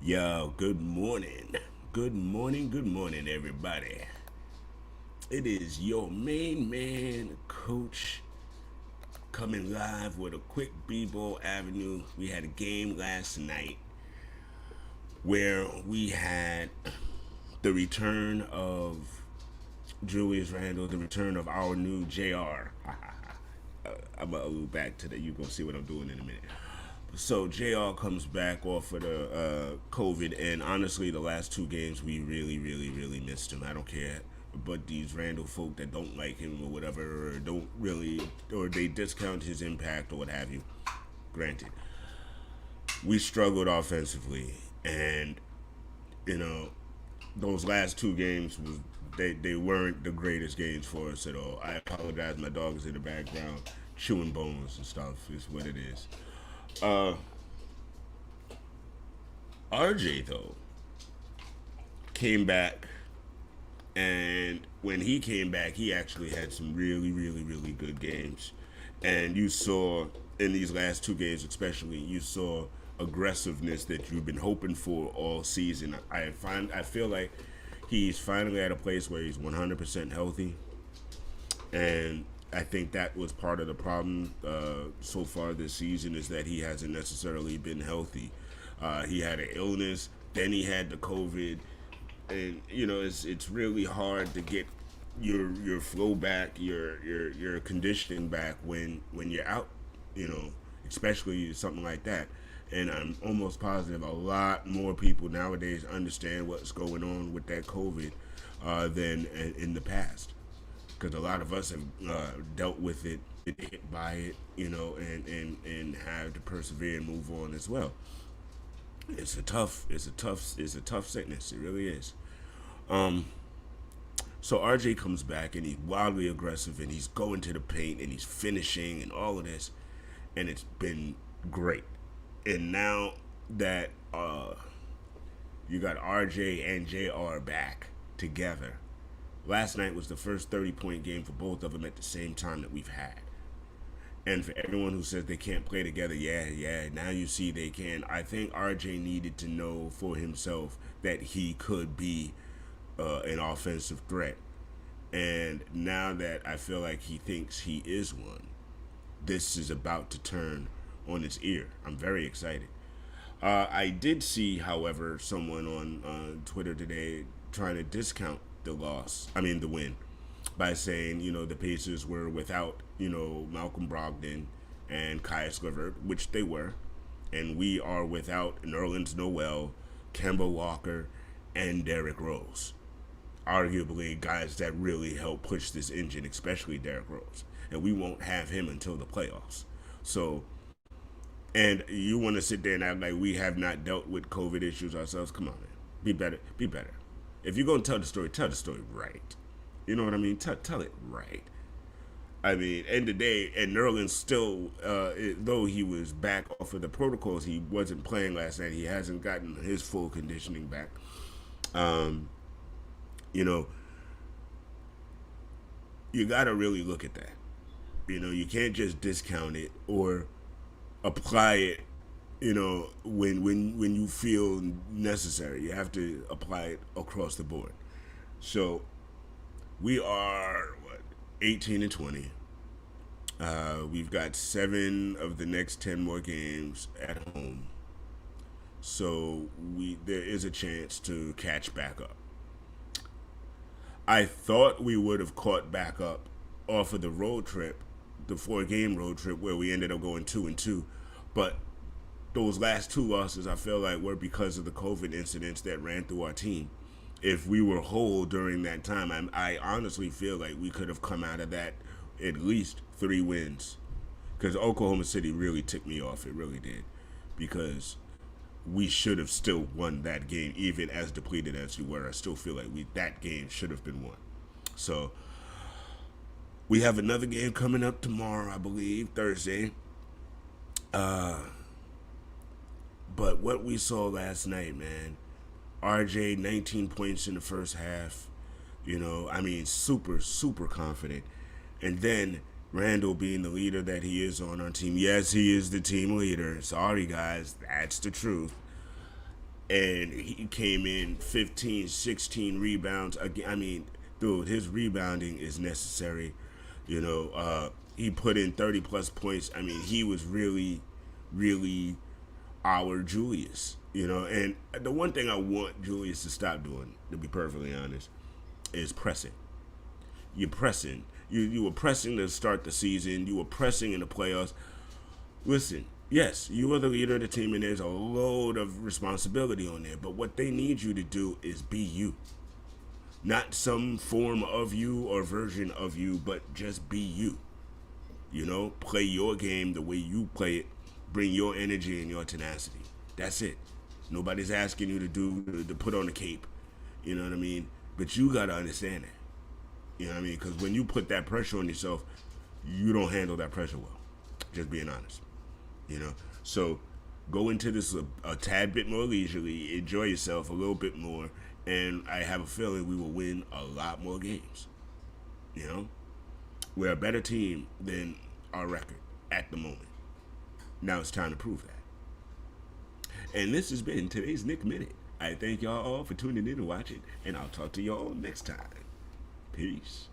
Yo, good morning. Good morning, everybody. It is your main man, Coach, coming live with a quick B-Ball Avenue. We had a game last night where we had the return of Julius Randle, the return of our new JR. I'm going to allude back to that. You're going to see what I'm doing in a minute. So JR comes back off of the COVID, and honestly, the last two games we really missed him. I don't care, but these Randall folk that don't like him or whatever, or don't really, or they discount his impact or what have you. Granted, we struggled offensively, and you know those last two games was they weren't the greatest games for us at all. I apologize. My dog is in the background chewing bones and stuff. Is what it is. Uh, RJ though came back, and when he came back, he actually had some really good games. And you saw in these last two games, especially, you saw aggressiveness that you've been hoping for all season. I feel like he's finally at a place where he's 100% healthy, and I think that was part of the problem so far this season is that he hasn't necessarily been healthy. He had an illness, then he had the COVID, and it's really hard to get your flow back, your conditioning back when you're out, you know, especially something like that. And I'm almost positive a lot more people nowadays understand what's going on with that COVID than in the past, because a lot of us have dealt with it, hit by it, and have to persevere and move on as well. It's a tough sickness. It really is. So RJ comes back and he's wildly aggressive and he's going to the paint and he's finishing and all of this, and it's been great. And now that you got RJ and JR back together, last night was the first 30-point game for both of them at the same time that we've had. And for everyone who says they can't play together, yeah, now you see they can. I think RJ needed to know for himself that he could be an offensive threat. And now that I feel like he thinks he is one, this is about to turn on its ear. I'm very excited. I did see, however, someone on Twitter today trying to discount the win, by saying, the Pacers were without, Malcolm Brogdon and Kaius LeVert, which they were. And we are without Nerlens Noel, Kemba Walker, and Derrick Rose. Arguably, guys that really help push this engine, especially Derrick Rose. And we won't have him until the playoffs. So, and you want to sit there and act like we have not dealt with COVID issues ourselves? Come on, man. Be better. Be better. If you're going to tell the story right. You know what I mean? Tell it right. I mean, end of the day, and Nerlens still, though he was back off of the protocols, he wasn't playing last night. He hasn't gotten his full conditioning back. Um, you know, you got to really look at that. You can't just discount it or apply it. When you feel necessary, you have to apply it across the board. So we are 18-20. We've got 7 of the next 10 more games at home, so there is a chance to catch back up. I thought we would have caught back up off of the road trip, the 4-game road trip where we ended up going 2-2, but those last 2 losses I feel like were because of the COVID incidents that ran through our team. If we were whole during that time, I honestly feel like we could have come out of that at least 3 wins. Because Oklahoma City really ticked me off. It really did. Because we should have still won that game, even as depleted as we were. I still feel like that game should have been won. So we have another game coming up tomorrow, I believe, Thursday. But what we saw last night, man, RJ 19 points in the first half. Super confident. And then Randall being the leader that he is on our team. Yes, he is the team leader. Sorry, guys, that's the truth. and he came in 15, 16 rebounds. Again, I mean, dude, his rebounding is necessary. He put in 30 plus points. I mean, he was really, really our Julius. And the one thing I want Julius to stop doing, to be perfectly honest, is pressing. You're pressing. You were pressing to start the season. You were pressing in the playoffs. Listen, yes, you are the leader of the team, and there's a load of responsibility on there. But what they need you to do is be you. Not some form of you or version of you, but just be you. Play your game the way you play it. Bring your energy and your tenacity. That's it. Nobody's asking you to put on a cape. You know what I mean? But you got to understand that. You know what I mean? Because when you put that pressure on yourself, you don't handle that pressure well. Just being honest. So go into this a tad bit more leisurely, enjoy yourself a little bit more, and I have a feeling we will win a lot more games. We're a better team than our record at the moment. Now it's time to prove that. And this has been today's Nick Minute. I thank y'all all for tuning in and watching, and I'll talk to y'all next time. Peace.